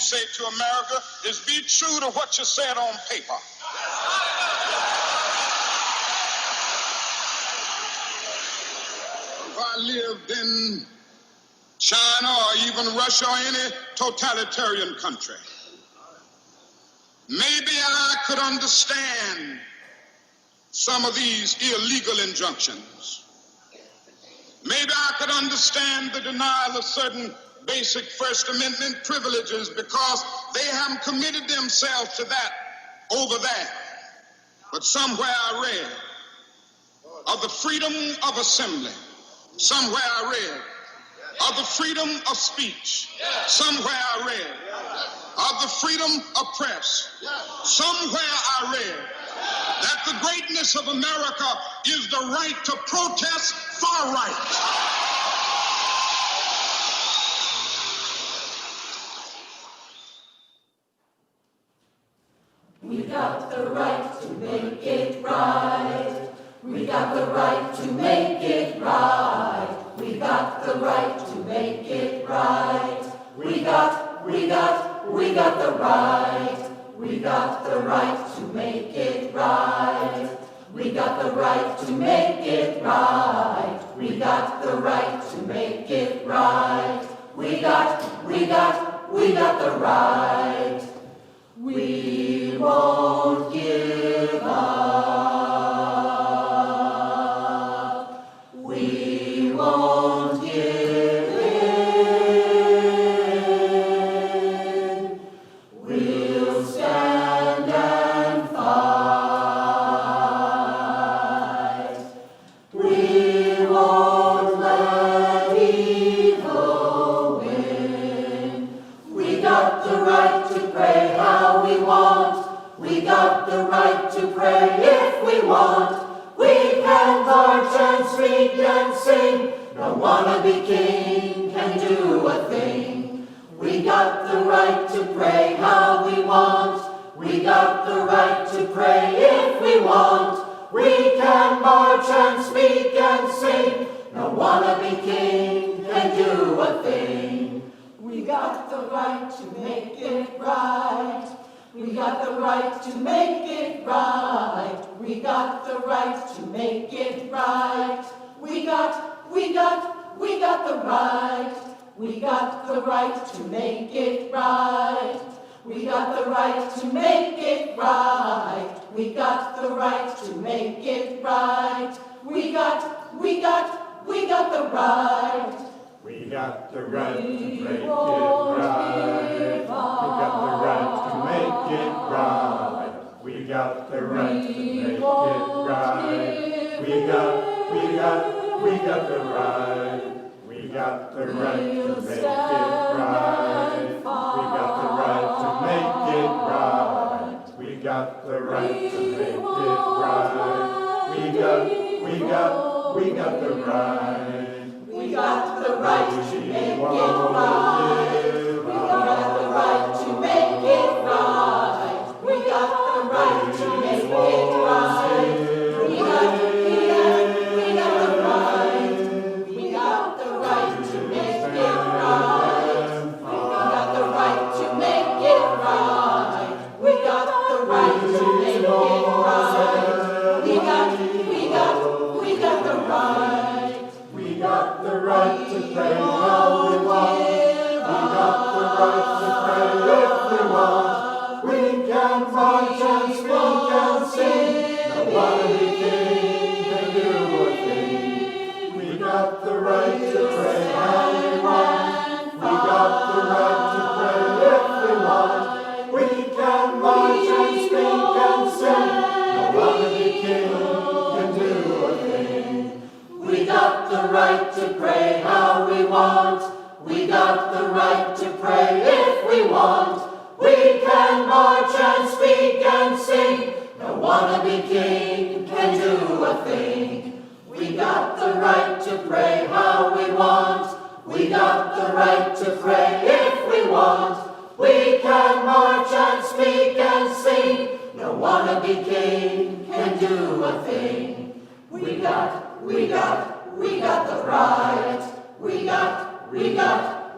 say to America is be true to what you said on paper. If I lived in China or even Russia or any totalitarian country, maybe I could understand some of these illegal injunctions. Maybe I could understand the denial of certain basic First Amendment privileges because they haven't committed themselves to that over there. But somewhere I read of the freedom of assembly. Somewhere I read of the freedom of speech. Somewhere I read of the freedom of press. Somewhere I read that the greatness of America is the right to protest far right. We got the right to make it right. We got the right to make it right. We got the right to make it right. We got the right. We got the right to make it right. We got the right to make it right. We got the right to make it right. We got the right. We won't give up. We won't give in. We'll stand and fight. We won't let evil win. We got the right to pray how we want. We got the right to pray if we want. We can march and speak and sing. No wannabe king can do a thing. We got the right to pray how we want. We got the right to pray if we want. We can march and speak and sing. No wannabe king can do a thing. We got the right to make it right. We got the right to make it right. We got the right to make it right. We got the right. We got the right to make it right. We got the right to make it right. We got the right to make it right. We got the right. We got the right to make it right. We got the right to make it right. We got the right. We got the right to make it right. We got the right to make it right. We got the right to make it right. We got the right. We got the right to make it right. We got the right to make it right. We got the right to make it right. We got the right. We got the right to make it right. We got the right to make it right. We got the right to make it right. We got the right. We got the right to pray how we want. We got the right to pray if we want. We can march and speak and sing. No wannabe king can do a thing. We got the right to pray how we want. We got the right to pray if we want. We can march and speak and sing. No wannabe king can do a thing. We got the right to pray how we want. We got the right to pray if we want. We can march and speak and sing. No wannabe king can do a thing. We got the right to pray how we want. We got the right to pray if we want. We can march and speak and sing. No wannabe king can do a thing. We got the right.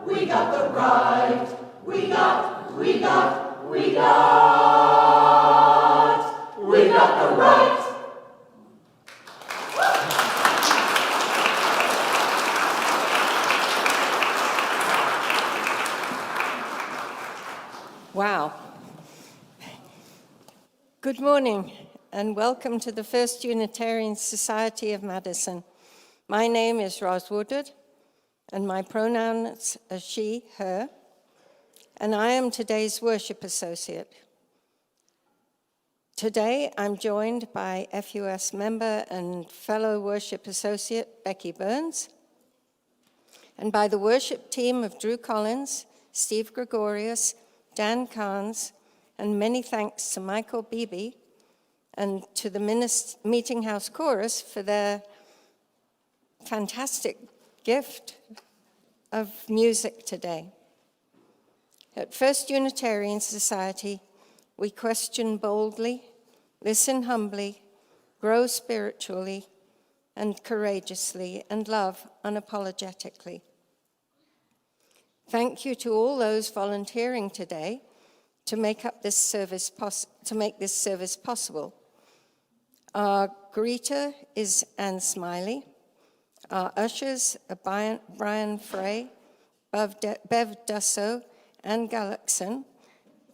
We got the right. We got the right. Wow. Good morning and welcome to the First Unitarian Society of Madison. My name is Roz Woodard and my pronouns are she, her, and I am today's Worship Associate. Today I'm joined by FUS member and fellow Worship Associate Becky Burns, and by the worship team of Drew Collins, Steve Gregorius, Dan Carnes, and many thanks to Michael Beebe and to the Meeting House Chorus for their fantastic gift of music today. At First Unitarian Society, we question boldly, listen humbly, grow spiritually and courageously, and love unapologetically. Thank you to all those volunteering today to make this service possible. Our greeter is Anne Smiley. Our ushers are Brian Frey, Bev Dusso, Anne Galaxon.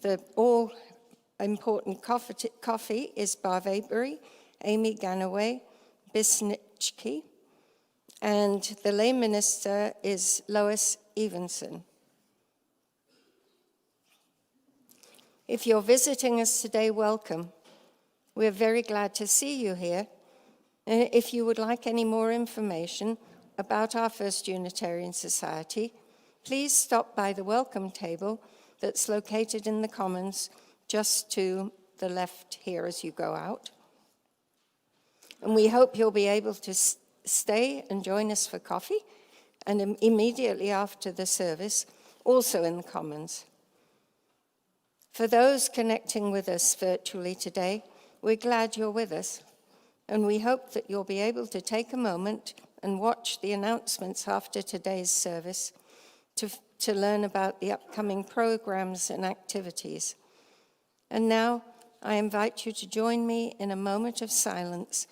The all-important coffee is Barb Avery, Amy Ganaway, Bisnitchke, and the lay minister is Lois Evenson. If you're visiting us today, welcome. We're very glad to see you here. And if you would like any more information about our First Unitarian Society, please stop by the welcome table that's located in the Commons just to the left here as you go out. And we hope you'll be able to stay and join us for coffee, and immediately after the service, also in the Commons. For those connecting with us virtually today, we're glad you're with us, and we hope that you'll be able to take a moment and watch the announcements after today's service to learn about the upcoming programs and activities. And now, I invite you to join me in a moment of silence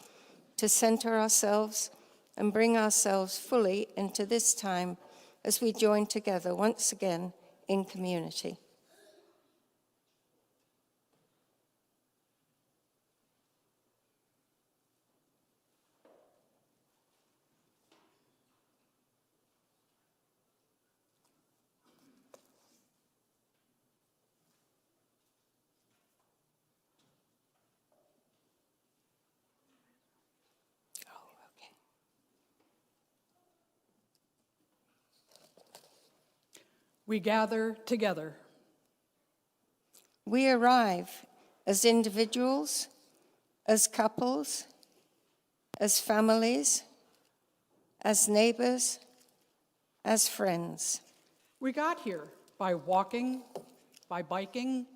to center ourselves and bring ourselves fully into this time as we join together once again in community. We gather together. We arrive as individuals, as couples, as families, as neighbors, as friends. We got here by walking, by biking,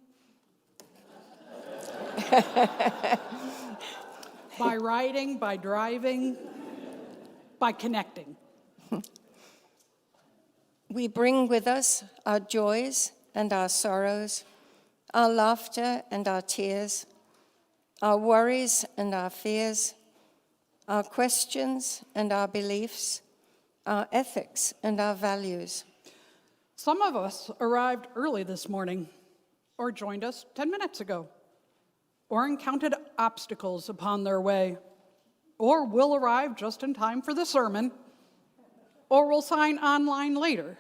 by riding, by driving, by connecting. We bring with us our joys and our sorrows, our laughter and our tears, our worries and our fears, our questions and our beliefs, our ethics and our values. Some of us arrived early this morning, or joined us 10 minutes ago, or encountered obstacles upon their way, or will arrive just in time for the sermon, or will sign online later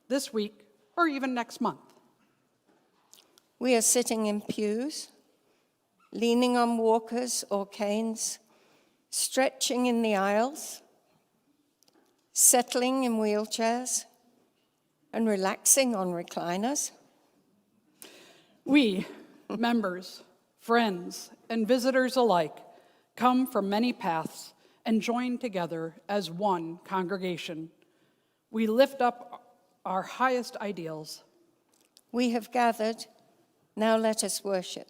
this week or even next month. We are sitting in pews, leaning on walkers or canes, stretching in the aisles, settling in wheelchairs, and relaxing on recliners. We, members, friends, and visitors alike, come from many paths and join together as one congregation. We lift up our highest ideals. We have gathered, now let us worship.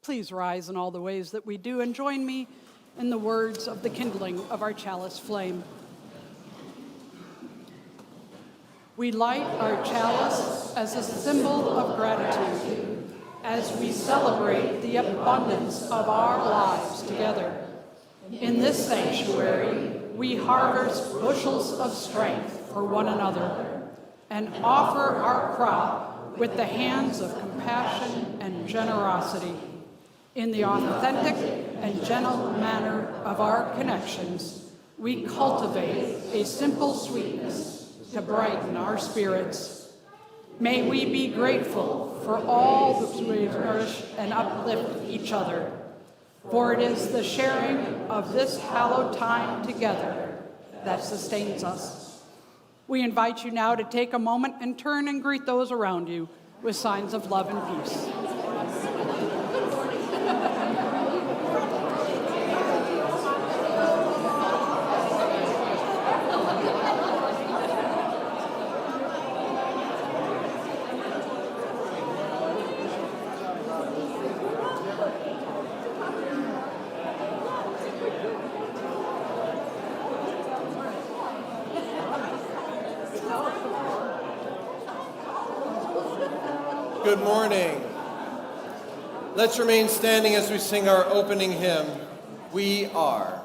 Please rise in all the ways that we do and join me in the words of the kindling of our chalice flame. We light our chalice as a symbol of gratitude as we celebrate the abundance of our lives together. In this sanctuary, we harvest bushels of strength for one another and offer our crop with the hands of compassion and generosity. In the authentic and gentle manner of our connections, we cultivate a simple sweetness to brighten our spirits. May we be grateful for all that we nourish and uplift each other, for it is the sharing of this hallowed time together that sustains us. We invite you now to take a moment and turn and greet those around you with signs of love and peace. Good morning. Let's remain standing as we sing our opening hymn, We Are.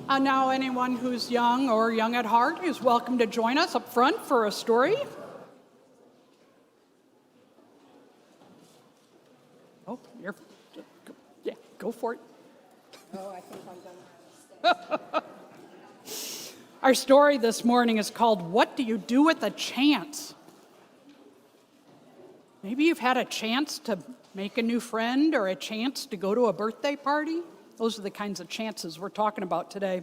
And now anyone who's young or young at heart is welcome to join us up front for a story. Oh, yeah, go for it. Oh, I think I'm going to Our story this morning is called, What Do You Do with a Chance? Maybe you've had a chance to make a new friend or a chance to go to a birthday party. Those are the kinds of chances we're talking about today.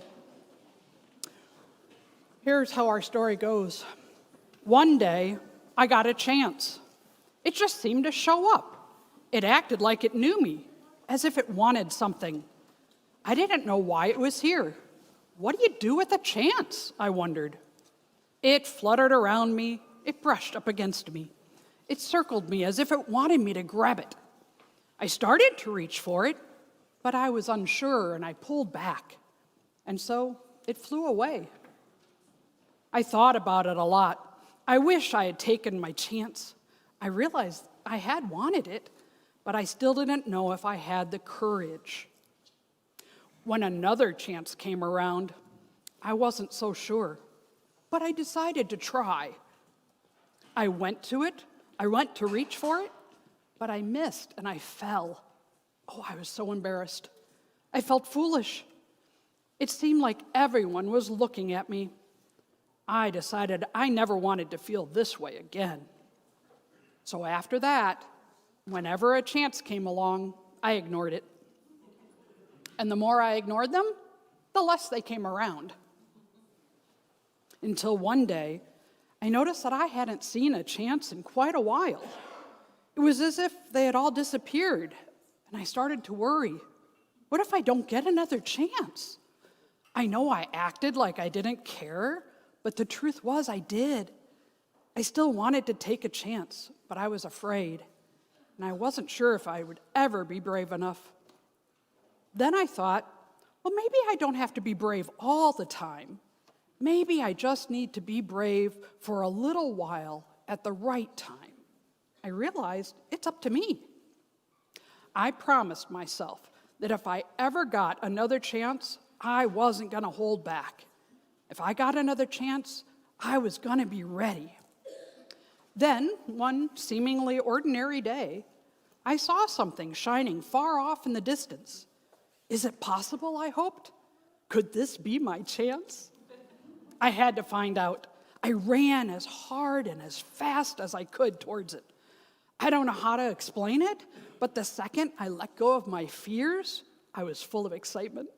Here's how our story goes. One day, I got a chance. It just seemed to show up. It acted like it knew me, as if it wanted something. I didn't know why it was here, What do you do with a chance? I wondered. It fluttered around me. It brushed up against me. It circled me as if it wanted me to grab it. I started to reach for it, but I was unsure and I pulled back. And so it flew away. I thought about it a lot. I wish I had taken my chance. I realized I had wanted it, but I still didn't know if I had the courage. When another chance came around, I wasn't so sure, but I decided to try. I went to it. I went to reach for it, but I missed and I fell. Oh, I was so embarrassed. I felt foolish. It seemed like everyone was looking at me. I decided I never wanted to feel this way again. So after that, whenever a chance came along, I ignored it. And the more I ignored them, the less they came around. Until one day, I noticed that I hadn't seen a chance in quite a while. It was as if they had all disappeared, and I started to worry. What if I don't get another chance? I know I acted like I didn't care, but the truth was I did. I still wanted to take a chance, but I was afraid, and I wasn't sure if I would ever be brave enough. Then I thought, well, maybe I don't have to be brave all the time. Maybe I just need to be brave for a little while at the right time. I realized it's up to me. I promised myself that if I ever got another chance, I wasn't going to hold back. If I got another chance, I was going to be ready. Then, one seemingly ordinary day, I saw something shining far off in the distance. Is it possible, I hoped? Could this be my chance? I had to find out. I ran as hard and as fast as I could towards it. I don't know how to explain it, but the second I let go of my fears, I was full of excitement.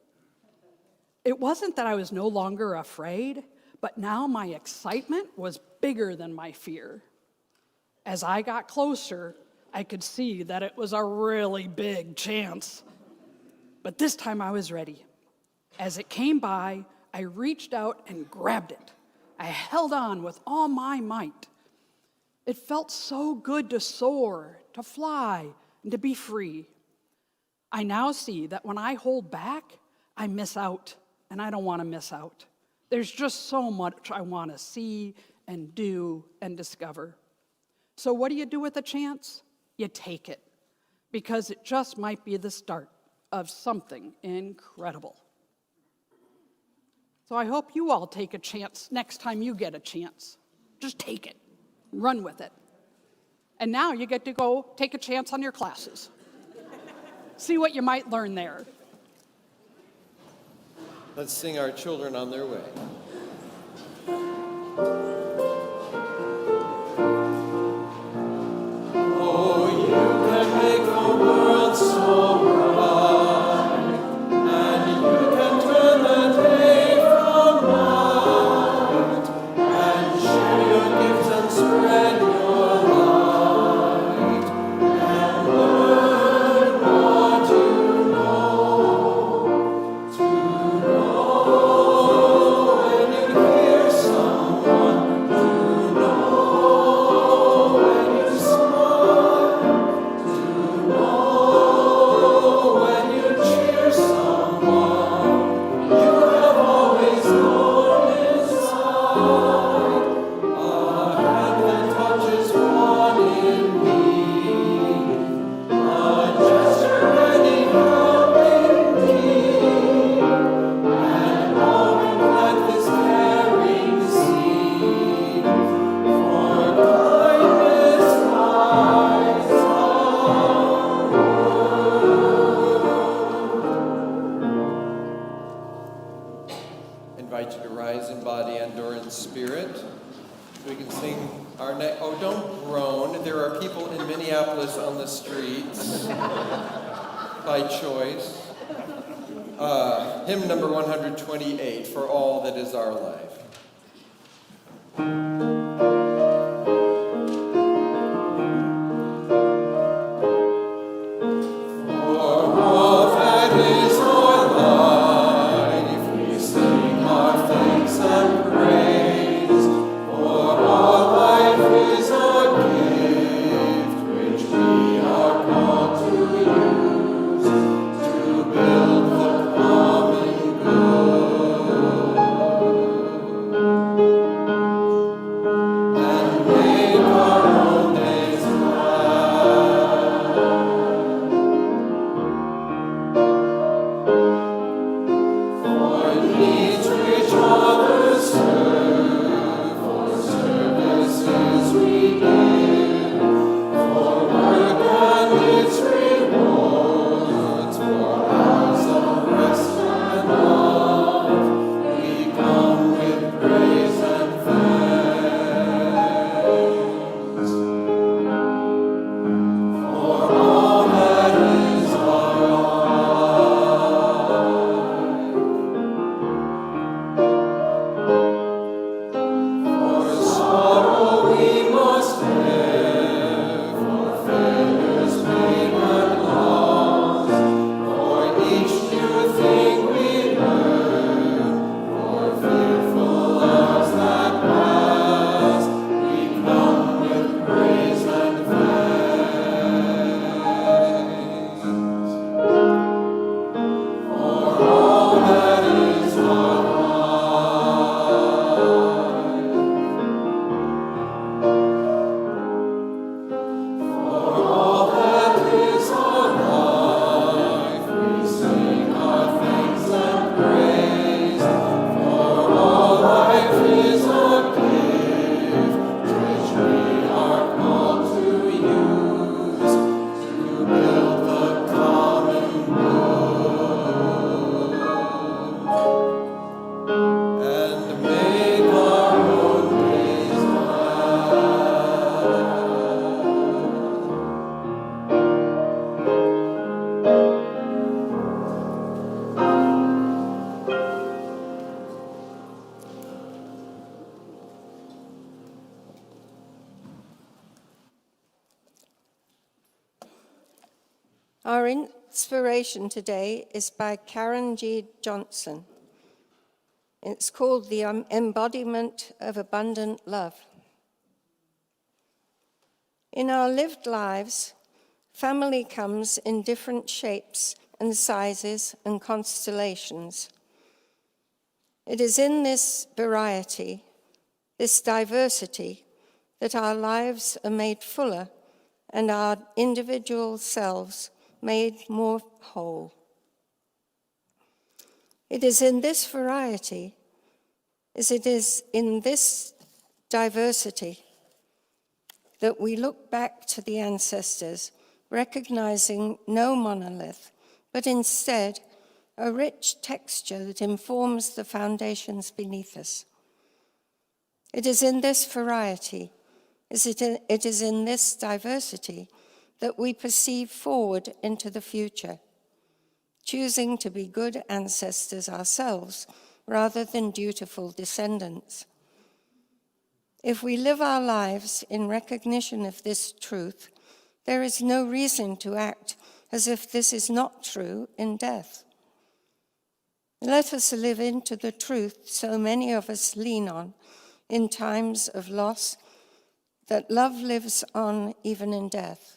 It wasn't that I was no longer afraid, but now my excitement was bigger than my fear. As I got closer, I could see that it was a really big chance. But this time I was ready. As it came by, I reached out and grabbed it. I held on with all my might. It felt so good to soar, to fly, and to be free. I now see that when I hold back, I miss out, and I don't want to miss out. There's just so much I want to see and do and discover. So what do you do with a chance? You take it, because it just might be the start of something incredible. So I hope you all take a chance next time you get a chance. Just take it. Run with it. And now you get to go take a chance on your classes. See what you might learn there. Let's sing Our Children on Their Way. Hymn number 128, For All That Is Our Life. For all that is our life, we sing. Our inspiration today is by Karen G. Johnson. It's called The Embodiment of Abundant Love. In our lived lives, family comes in different shapes and sizes and constellations. It is in this variety, this diversity, that our lives are made fuller and our individual selves made more whole. It is in this variety, as it is in this diversity, that we look back to the ancestors, recognizing no monolith, but instead a rich texture that informs the foundations beneath us. It is in this variety, it is in this diversity, that we perceive forward into the future, choosing to be good ancestors ourselves rather than dutiful descendants. If we live our lives in recognition of this truth, there is no reason to act as if this is not true in death. Let us live into the truth so many of us lean on in times of loss, that love lives on even in death.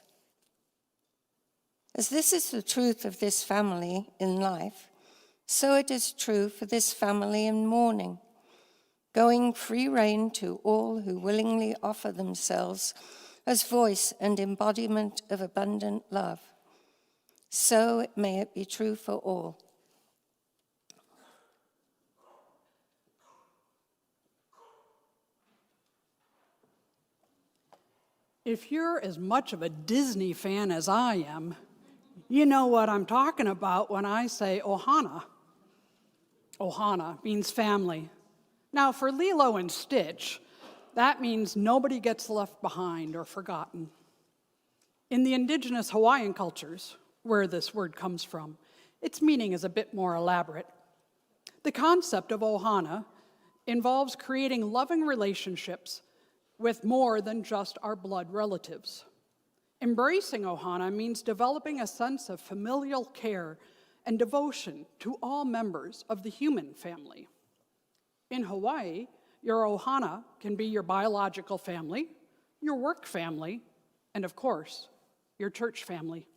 As this is the truth of this family in life, so it is true for this family in mourning, going free rein to all who willingly offer themselves as voice and embodiment of abundant love. So may it be true for all. If you're as much of a Disney fan as I am, you know what I'm talking about when I say Ohana. Ohana means family. Now, for Lilo and Stitch, that means nobody gets left behind or forgotten. In the indigenous Hawaiian cultures, where this word comes from, its meaning is a bit more elaborate. The concept of Ohana involves creating loving relationships with more than just our blood relatives. Embracing Ohana means developing a sense of familial care and devotion to all members of the human family. In Hawaii, your Ohana can be your biological family, your work family, and of course, your church family.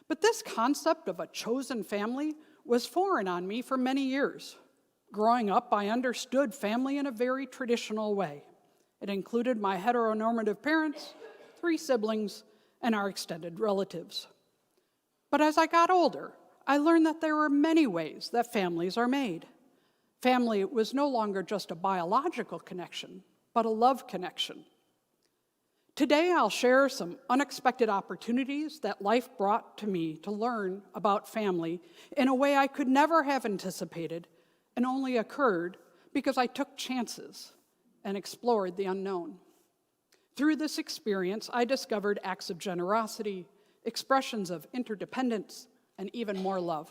But this concept of a chosen family was foreign on me for many years. Growing up, I understood family in a very traditional way. It included my heteronormative parents, 3 siblings, and our extended relatives. But as I got older, I learned that there were many ways that families are made. Family was no longer just a biological connection, but a love connection. Today, I'll share some unexpected opportunities that life brought to me to learn about family in a way I could never have anticipated and only occurred because I took chances and explored the unknown. Through this experience, I discovered acts of generosity, expressions of interdependence, and even more love.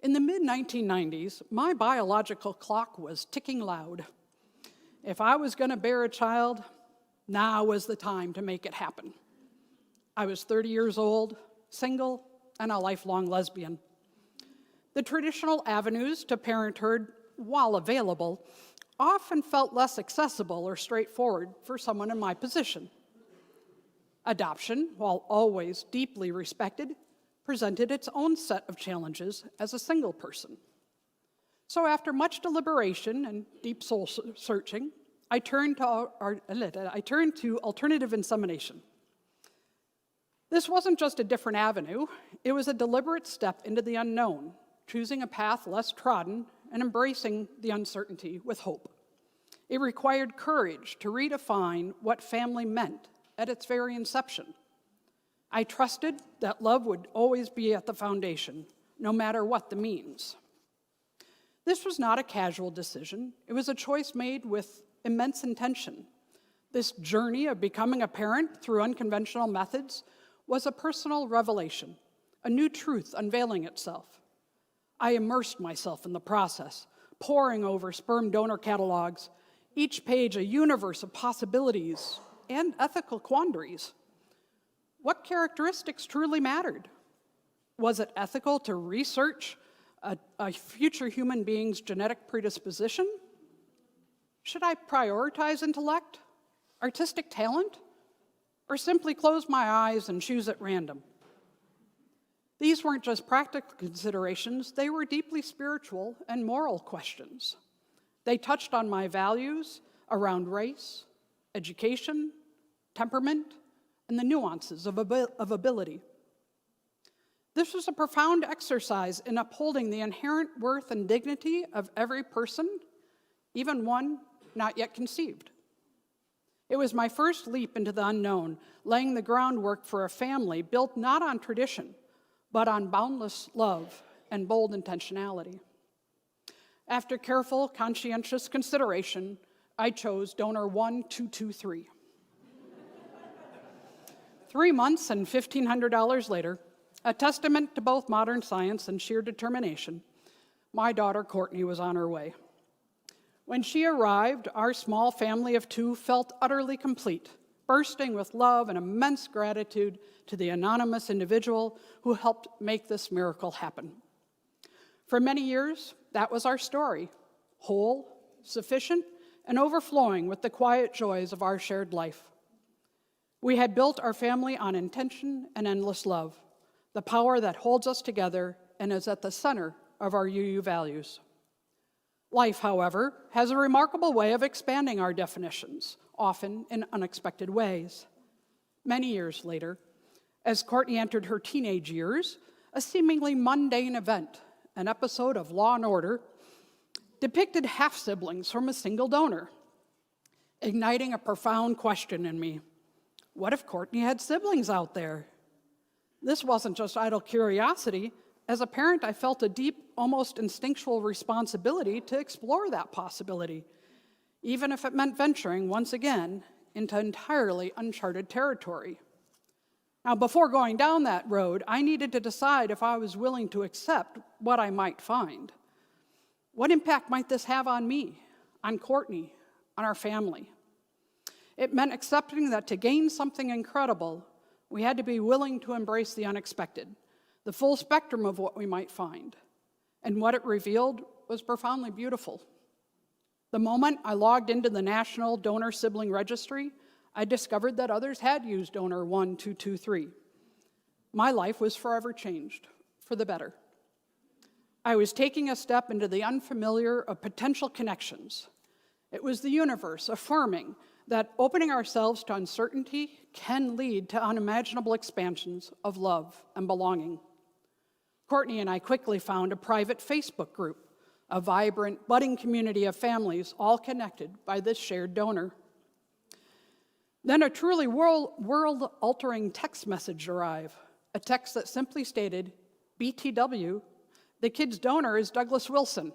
In the mid-1990s, my biological clock was ticking loud. If I was going to bear a child, now was the time to make it happen. I was 30 years old, single, and a lifelong lesbian. The traditional avenues to parenthood, while available, often felt less accessible or straightforward for someone in my position. Adoption, while always deeply respected, presented its own set of challenges as a single person. So after much deliberation and deep soul searching, I turned to alternative insemination. This wasn't just a different avenue, it was a deliberate step into the unknown, choosing a path less trodden and embracing the uncertainty with hope. It required courage to redefine what family meant at its very inception. I trusted that love would always be at the foundation, no matter what the means. This was not a casual decision. It was a choice made with immense intention. This journey of becoming a parent through unconventional methods was a personal revelation, a new truth unveiling itself. I immersed myself in the process, poring over sperm donor catalogs, each page a universe of possibilities and ethical quandaries. What characteristics truly mattered? Was it ethical to research a future human being's genetic predisposition? Should I prioritize intellect, artistic talent, or simply close my eyes and choose at random? These weren't just practical considerations, they were deeply spiritual and moral questions. They touched on my values around race, education, temperament, and the nuances of ability. This was a profound exercise in upholding the inherent worth and dignity of every person, even one not yet conceived. It was my first leap into the unknown, laying the groundwork for a family built not on tradition, but on boundless love and bold intentionality. After careful, conscientious consideration, I chose donor 1223. 3 months and $1,500 later, a testament to both modern science and sheer determination, my daughter Courtney was on her way. When she arrived, our small family of 2 felt utterly complete, bursting with love and immense gratitude to the anonymous individual who helped make this miracle happen. For many years, that was our story, whole, sufficient, and overflowing with the quiet joys of our shared life. We had built our family on intention and endless love, the power that holds us together and is at the center of our UU values. Life, however, has a remarkable way of expanding our definitions, often in unexpected ways. Many years later, as Courtney entered her teenage years, a seemingly mundane event, an episode of Law and Order, depicted half-siblings from a single donor, igniting a profound question in me. What if Courtney had siblings out there? This wasn't just idle curiosity. As a parent, I felt a deep, almost instinctual responsibility to explore that possibility, even if it meant venturing once again into entirely uncharted territory. Now, before going down that road, I needed to decide if I was willing to accept what I might find. What impact might this have on me, on Courtney, on our family? It meant accepting that to gain something incredible, we had to be willing to embrace the unexpected, the full spectrum of what we might find. And what it revealed was profoundly beautiful. The moment I logged into the National Donor Sibling Registry, I discovered that others had used donor 1223. My life was forever changed, for the better. I was taking a step into the unfamiliar of potential connections. It was the universe affirming that opening ourselves to uncertainty can lead to unimaginable expansions of love and belonging. Courtney and I quickly found a private Facebook group, a vibrant, budding community of families all connected by this shared donor. Then a truly world-altering text message arrived, a text that simply stated, BTW, the kid's donor is Douglas Wilson,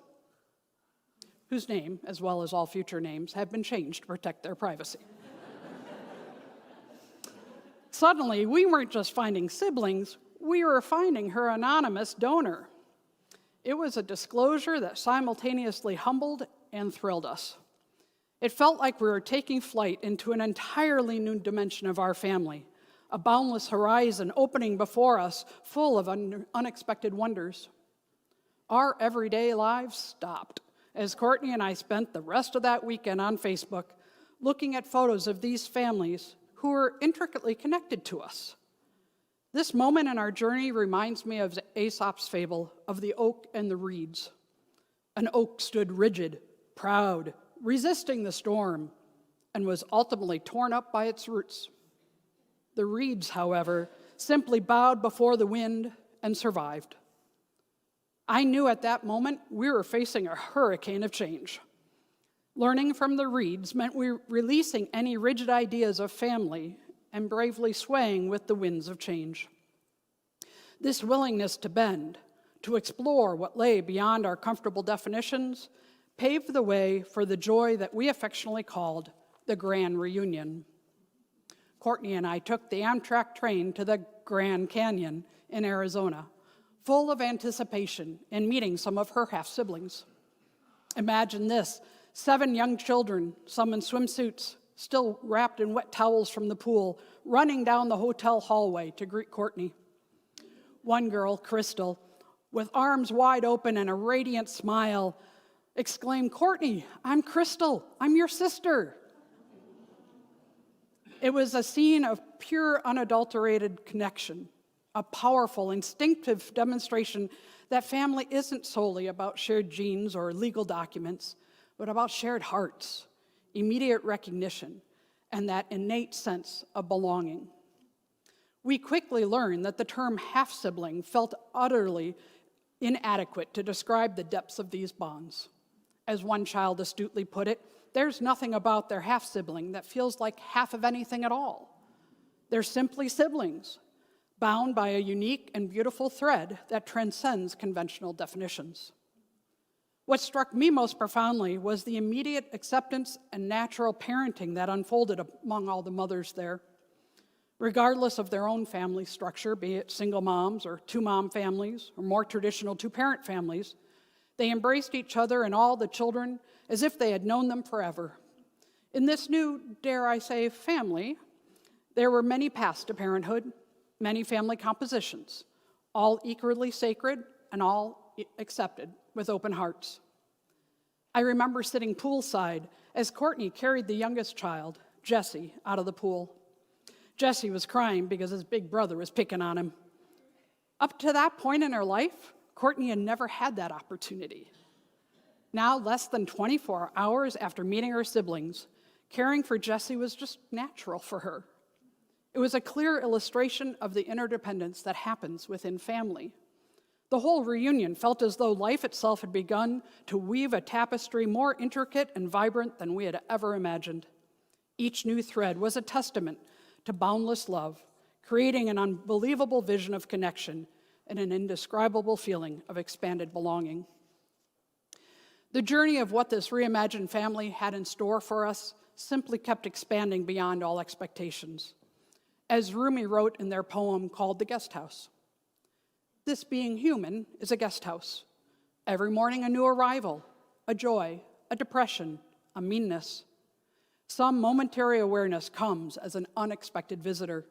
whose name, as well as all future names, have been changed to protect their privacy. Suddenly, we weren't just finding siblings, we were finding her anonymous donor. It was a disclosure that simultaneously humbled and thrilled us. It felt like we were taking flight into an entirely new dimension of our family, a boundless horizon opening before us, full of unexpected wonders. Our everyday lives stopped as Courtney and I spent the rest of that weekend on Facebook looking at photos of these families who were intricately connected to us. This moment in our journey reminds me of Aesop's fable of the oak and the reeds. An oak stood rigid, proud, resisting the storm, and was ultimately torn up by its roots. The reeds, however, simply bowed before the wind and survived. I knew at that moment we were facing a hurricane of change. Learning from the reeds meant we were releasing any rigid ideas of family and bravely swaying with the winds of change. This willingness to bend, to explore what lay beyond our comfortable definitions, paved the way for the joy that we affectionately called the Grand Reunion. Courtney and I took the Amtrak train to the Grand Canyon in Arizona, full of anticipation in meeting some of her half-siblings. Imagine this, 7 young children, some in swimsuits, still wrapped in wet towels from the pool, running down the hotel hallway to greet Courtney. One girl, Crystal, with arms wide open and a radiant smile, exclaimed, "Courtney, I'm Crystal. I'm your sister." It was a scene of pure, unadulterated connection, a powerful, instinctive demonstration that family isn't solely about shared genes or legal documents, but about shared hearts, immediate recognition, and that innate sense of belonging. We quickly learned that the term half-sibling felt utterly inadequate to describe the depths of these bonds. As one child astutely put it, there's nothing about their half-sibling that feels like half of anything at all. They're simply siblings, bound by a unique and beautiful thread that transcends conventional definitions. What struck me most profoundly was the immediate acceptance and natural parenting that unfolded among all the mothers there. Regardless of their own family structure, be it single moms or two-mom families or more traditional two-parent families, they embraced each other and all the children as if they had known them forever. In this new, dare I say, family, there were many paths to parenthood, many family compositions, all equally sacred and all accepted with open hearts. I remember sitting poolside as Courtney carried the youngest child, Jesse, out of the pool. Jesse was crying because his big brother was picking on him. Up to that point in her life, Courtney had never had that opportunity. Now, less than 24 hours after meeting her siblings, caring for Jesse was just natural for her. It was a clear illustration of the interdependence that happens within family. The whole reunion felt as though life itself had begun to weave a tapestry more intricate and vibrant than we had ever imagined. Each new thread was a testament to boundless love, creating an unbelievable vision of connection and an indescribable feeling of expanded belonging. The journey of what this reimagined family had in store for us simply kept expanding beyond all expectations. As Rumi wrote in their poem called The Guest House, "This being human is a guest house. Every morning a new arrival, a joy, a depression, a meanness. Some momentary awareness comes as an unexpected visitor.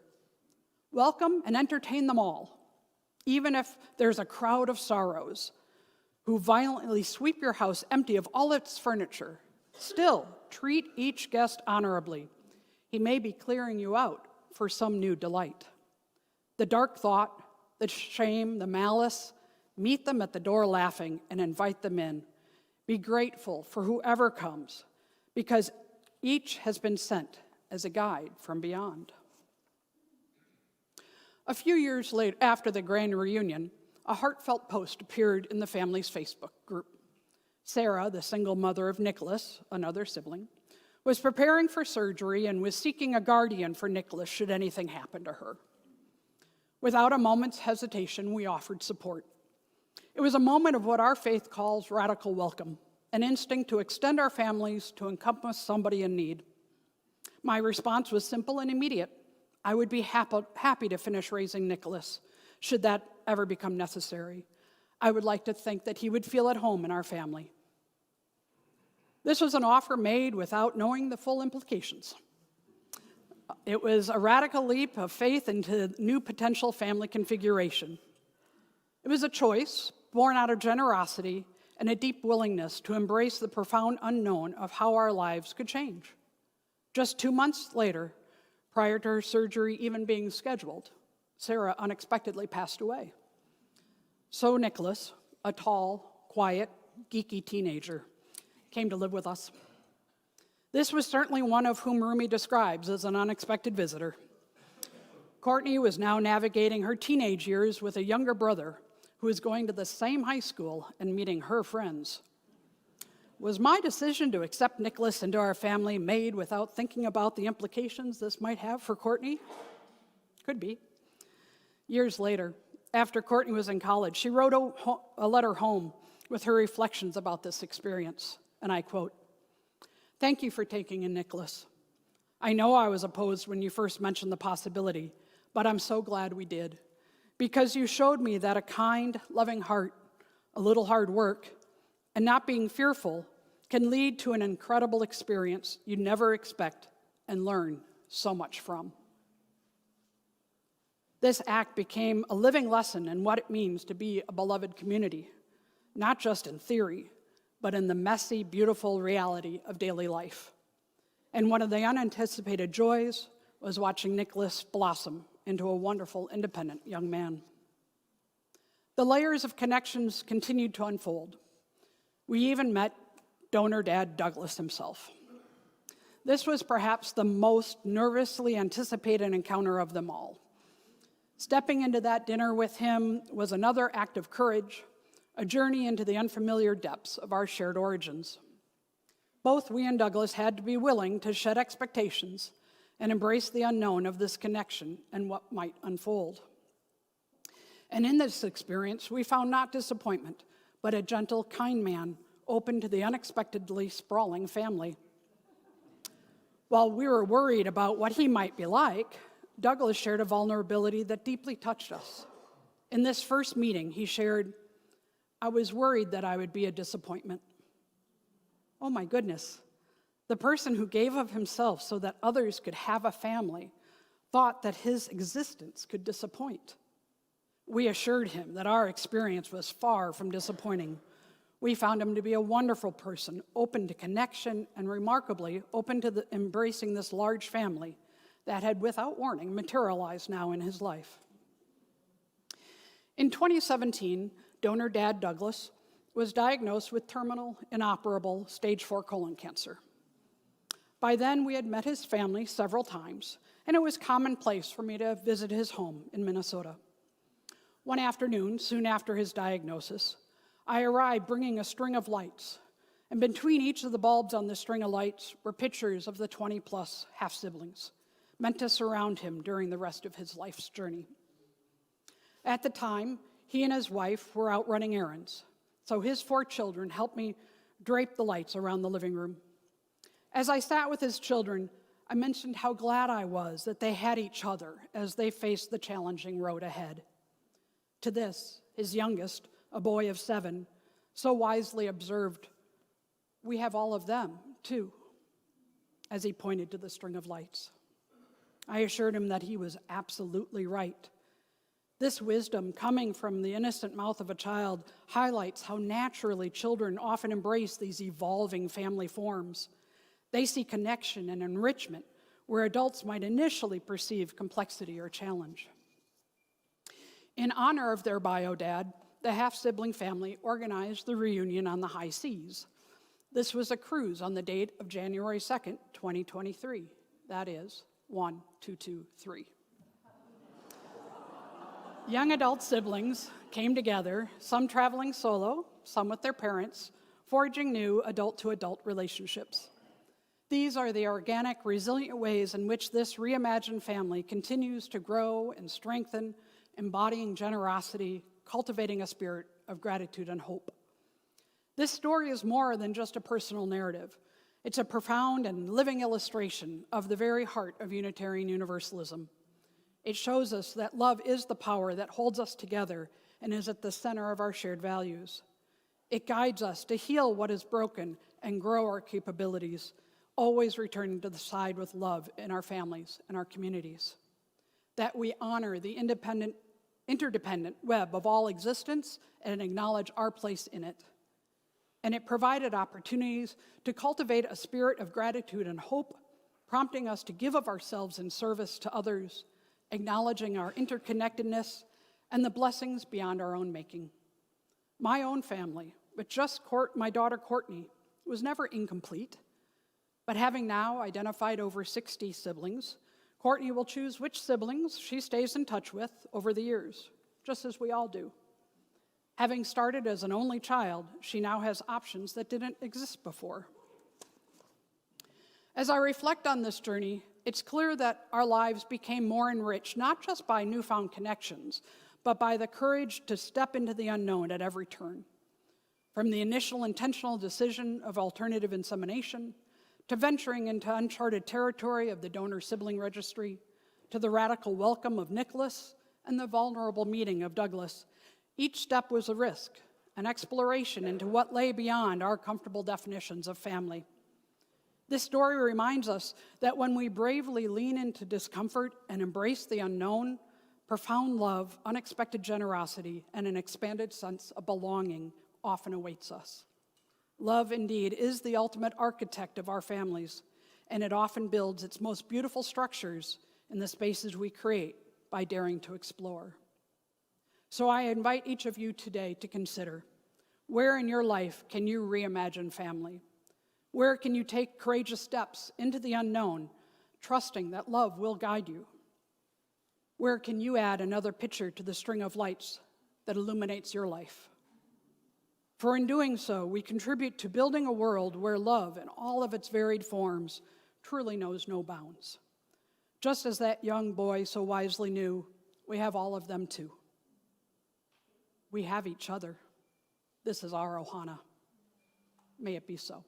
Welcome and entertain them all, even if there's a crowd of sorrows who violently sweep your house empty of all its furniture. Still, treat each guest honorably. He may be clearing you out for some new delight. The dark thought, the shame, the malice, meet them at the door laughing and invite them in. Be grateful for whoever comes, because each has been sent as a guide from beyond." A few years later, after the grand reunion, a heartfelt post appeared in the family's Facebook group. Sarah, the single mother of Nicholas, another sibling, was preparing for surgery and was seeking a guardian for Nicholas should anything happen to her. Without a moment's hesitation, we offered support. It was a moment of what our faith calls radical welcome, an instinct to extend our families to encompass somebody in need. My response was simple and immediate. I would be happy to finish raising Nicholas, should that ever become necessary. I would like to think that he would feel at home in our family. This was an offer made without knowing the full implications. It was a radical leap of faith into new potential family configuration. It was a choice born out of generosity and a deep willingness to embrace the profound unknown of how our lives could change. Just 2 months later, prior to her surgery even being scheduled, Sarah unexpectedly passed away. So Nicholas, a tall, quiet, geeky teenager, came to live with us. This was certainly one of whom Rumi describes as an unexpected visitor. Courtney was now navigating her teenage years with a younger brother who was going to the same high school and meeting her friends. Was my decision to accept Nicholas into our family made without thinking about the implications this might have for Courtney? Could be. Years later, after Courtney was in college, she wrote a letter home with her reflections about this experience, and I quote, "Thank you for taking in Nicholas. I know I was opposed when you first mentioned the possibility, but I'm so glad we did, because you showed me that a kind, loving heart, a little hard work, and not being fearful can lead to an incredible experience you never expect and learn so much from. This act became a living lesson in what it means to be a beloved community, not just in theory, but in the messy, beautiful reality of daily life. And one of the unanticipated joys was watching Nicholas blossom into a wonderful, independent young man. The layers of connections continued to unfold. We even met donor dad Douglas himself. This was perhaps the most nervously anticipated encounter of them all. Stepping into that dinner with him was another act of courage, a journey into the unfamiliar depths of our shared origins. Both we and Douglas had to be willing to shed expectations and embrace the unknown of this connection and what might unfold. And in this experience, we found not disappointment, but a gentle, kind man open to the unexpectedly sprawling family. While we were worried about what he might be like, Douglas shared a vulnerability that deeply touched us. In this first meeting, he shared, "I was worried that I would be a disappointment." Oh my goodness. The person who gave of himself so that others could have a family thought that his existence could disappoint. We assured him that our experience was far from disappointing. We found him to be a wonderful person, open to connection, and remarkably open to embracing this large family that had, without warning, materialized now in his life. In 2017, donor dad Douglas was diagnosed with terminal, inoperable, stage 4 colon cancer. By then, we had met his family several times, and it was commonplace for me to visit his home in Minnesota. One afternoon, soon after his diagnosis, I arrived bringing a string of lights, and between each of the bulbs on the string of lights were pictures of the 20-plus half-siblings, meant to surround him during the rest of his life's journey. At the time, he and his wife were out running errands, so his 4 children helped me drape the lights around the living room. As I sat with his children, I mentioned how glad I was that they had each other as they faced the challenging road ahead. To this, his youngest, a boy of 7, so wisely observed, "We have all of them, too," as he pointed to the string of lights. I assured him that he was absolutely right. This wisdom, coming from the innocent mouth of a child, highlights how naturally children often embrace these evolving family forms. They see connection and enrichment where adults might initially perceive complexity or challenge. In honor of their bio dad, the half-sibling family organized the reunion on the high seas. This was a cruise on the date of January 2nd, 2023. That is 1-2-2-3. Young adult siblings came together, some traveling solo, some with their parents, forging new adult-to-adult relationships. These are the organic, resilient ways in which this reimagined family continues to grow and strengthen, embodying generosity, cultivating a spirit of gratitude and hope. This story is more than just a personal narrative. It's a profound and living illustration of the very heart of Unitarian Universalism. It shows us that love is the power that holds us together and is at the center of our shared values. It guides us to heal what is broken and grow our capabilities, always returning to the side with love in our families and our communities. That we honor the interdependent web of all existence and acknowledge our place in it. And it provided opportunities to cultivate a spirit of gratitude and hope, prompting us to give of ourselves in service to others, acknowledging our interconnectedness and the blessings beyond our own making. My own family, with just my daughter Courtney, was never incomplete. But having now identified over 60 siblings, Courtney will choose which siblings she stays in touch with over the years, just as we all do. Having started as an only child, she now has options that didn't exist before. As I reflect on this journey, it's clear that our lives became more enriched, not just by newfound connections, but by the courage to step into the unknown at every turn. From the initial intentional decision of alternative insemination, to venturing into uncharted territory of the donor sibling registry, to the radical welcome of Nicholas and the vulnerable meeting of Douglas, each step was a risk, an exploration into what lay beyond our comfortable definitions of family. This story reminds us that when we bravely lean into discomfort and embrace the unknown, profound love, unexpected generosity, and an expanded sense of belonging often awaits us. Love, indeed, is the ultimate architect of our families, and it often builds its most beautiful structures in the spaces we create by daring to explore. So I invite each of you today to consider, where in your life can you reimagine family? Where can you take courageous steps into the unknown, trusting that love will guide you? Where can you add another picture to the string of lights that illuminates your life? For in doing so, we contribute to building a world where love, in all of its varied forms, truly knows no bounds. Just as that young boy so wisely knew, we have all of them too. We have each other. This is our Ohana. May it be so.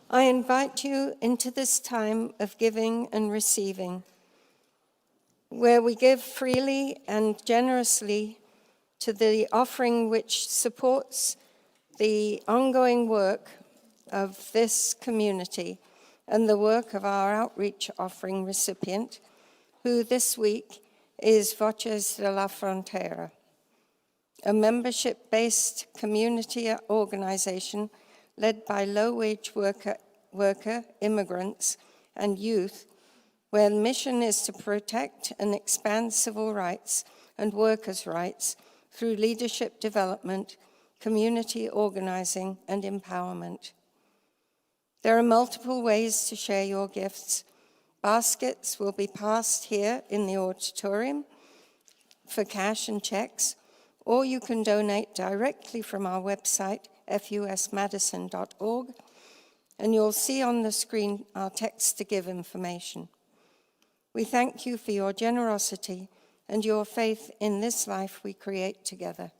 I invite you into this time of giving and receiving, where we give freely and generously to the offering which supports the ongoing work of this community and the work of our outreach offering recipient, who this week is Voces de la Frontera, a membership-based community organization led by low-wage worker, immigrants, and youth, where the mission is to protect and expand civil rights and workers' rights through leadership development, community organizing, and empowerment. There are multiple ways to share your gifts. Baskets will be passed here in the auditorium for cash and checks, or you can donate directly from our website, fusmadison.org, and you'll see on the screen our text to give information. We thank you for your generosity and your faith in this life we create together.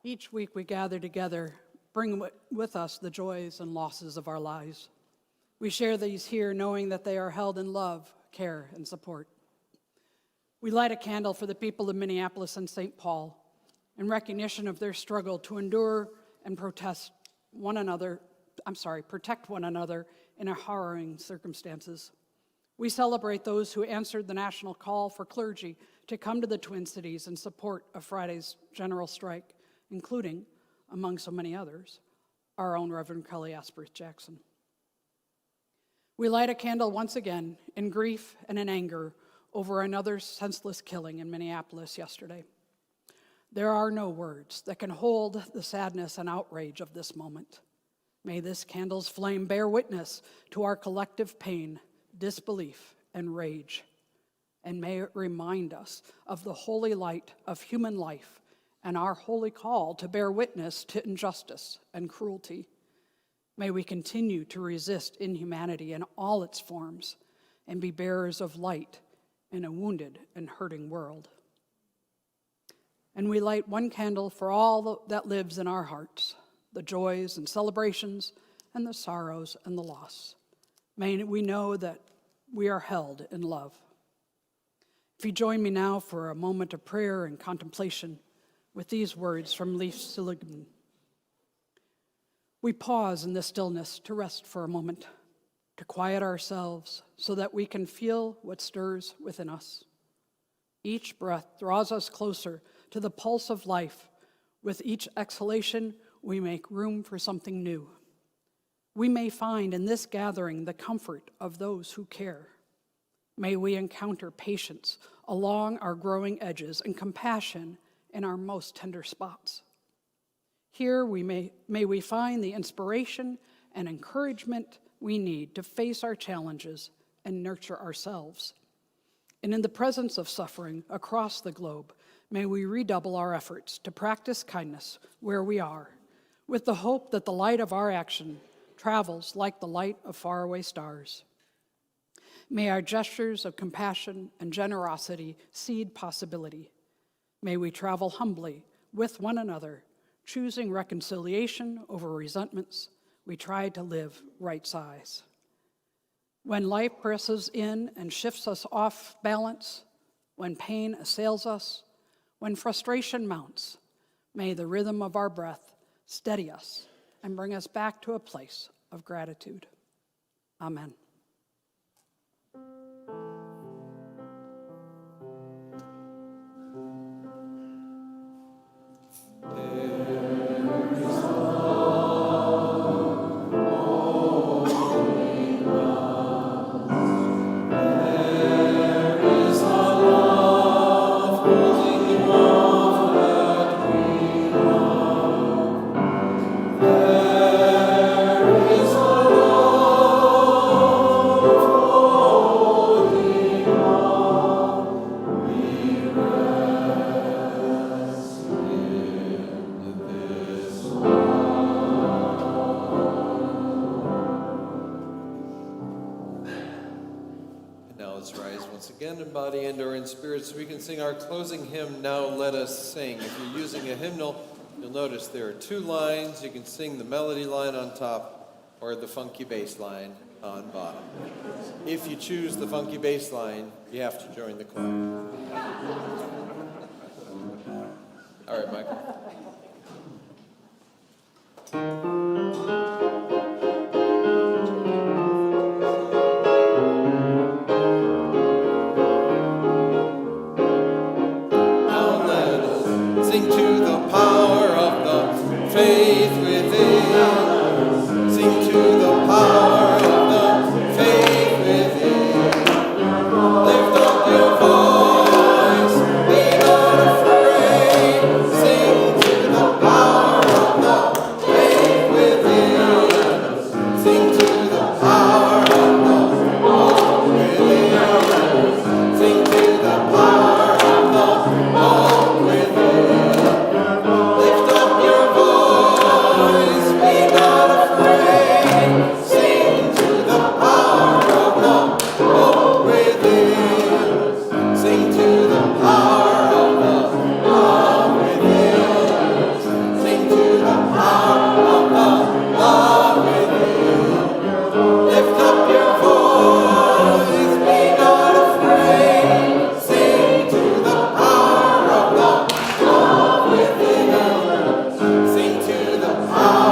Each week we gather together, bring with us the joys and losses of our lives. We share these here knowing that they are held in love, care, and support. We light a candle for the people of Minneapolis and St. Paul in recognition of their struggle to endure and protect one another in harrowing circumstances. We celebrate those who answered the national call for clergy to come to the Twin Cities in support of Friday's general strike, including, among so many others, our own Reverend Kelly Asperth Jackson. We light a candle once again in grief and in anger over another senseless killing in Minneapolis yesterday. There are no words that can hold the sadness and outrage of this moment. May this candle's flame bear witness to our collective pain, disbelief, and rage. And may it remind us of the holy light of human life and our holy call to bear witness to injustice and cruelty. May we continue to resist inhumanity in all its forms and be bearers of light in a wounded and hurting world. And we light one candle for all that lives in our hearts, the joys and celebrations and the sorrows and the loss. May we know that we are held in love. If you join me now for a moment of prayer and contemplation with these words from Leif Seligman. We pause in the stillness to rest for a moment, to quiet ourselves so that we can feel what stirs within us. Each breath draws us closer to the pulse of life. With each exhalation, we make room for something new. We may find in this gathering the comfort of those who care. May we encounter patience along our growing edges and compassion in our most tender spots. Here may we find the inspiration and encouragement we need to face our challenges and nurture ourselves. And in the presence of suffering across the globe, may we redouble our efforts to practice kindness where we are, with the hope that the light of our action travels like the light of faraway stars. May our gestures of compassion and generosity seed possibility. May we travel humbly with one another, choosing reconciliation over resentments. We try to live right size. When life presses in and shifts us off balance, when pain assails us, when frustration mounts, may the rhythm of our breath steady us and bring us back to a place of gratitude. Amen. In body and or in spirit, so we can sing our closing hymn, Now Let Us Sing. If you're using a hymnal, you'll notice there are two lines. You can sing the melody line on top or the funky bass line on bottom. If you choose the funky bass line, you have to join the choir. All right, Michael. Sing to the power of the faith within. Sing to the power of the faith within. Lift up your voice, be not afraid. Sing to the power of the faith within. Sing to the power of the hope within. Sing to the power of the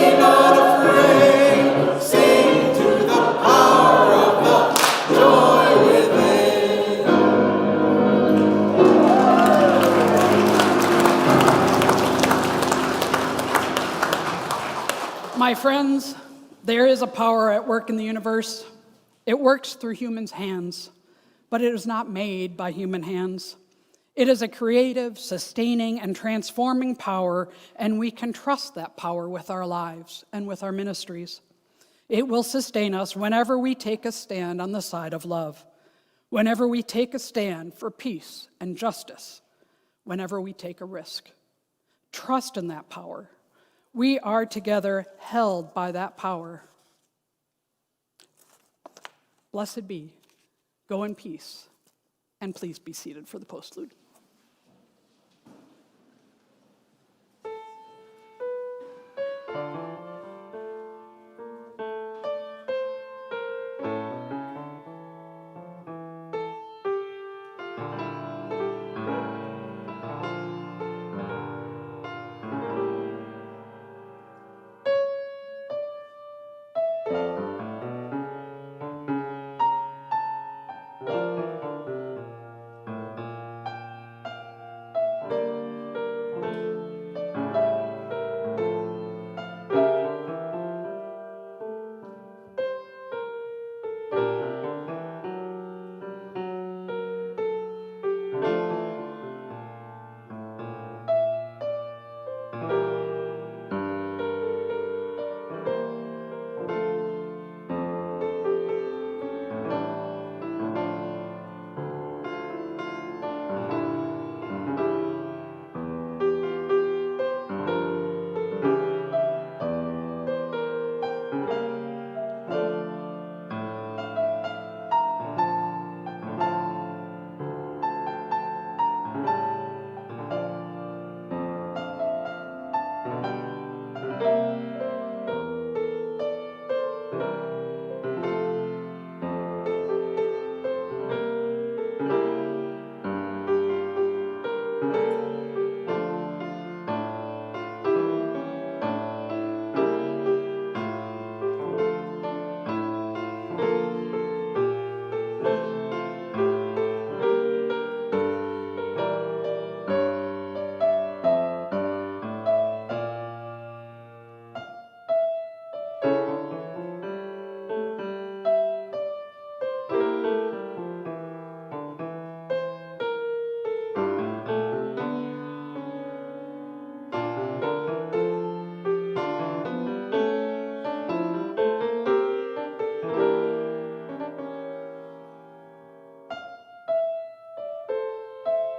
hope within. My friends, there is a power at work in the universe. It works through humans' hands, but it is not made by human hands. It is a creative, sustaining, and transforming power, and we can trust that power with our lives and with our ministries. It will sustain us whenever we take a stand on the side of love, whenever we take a stand for peace and justice, whenever we take a risk. Trust in that power. We are together held by that power. Blessed be. Go in peace. And please be seated for the postlude.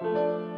Thank you.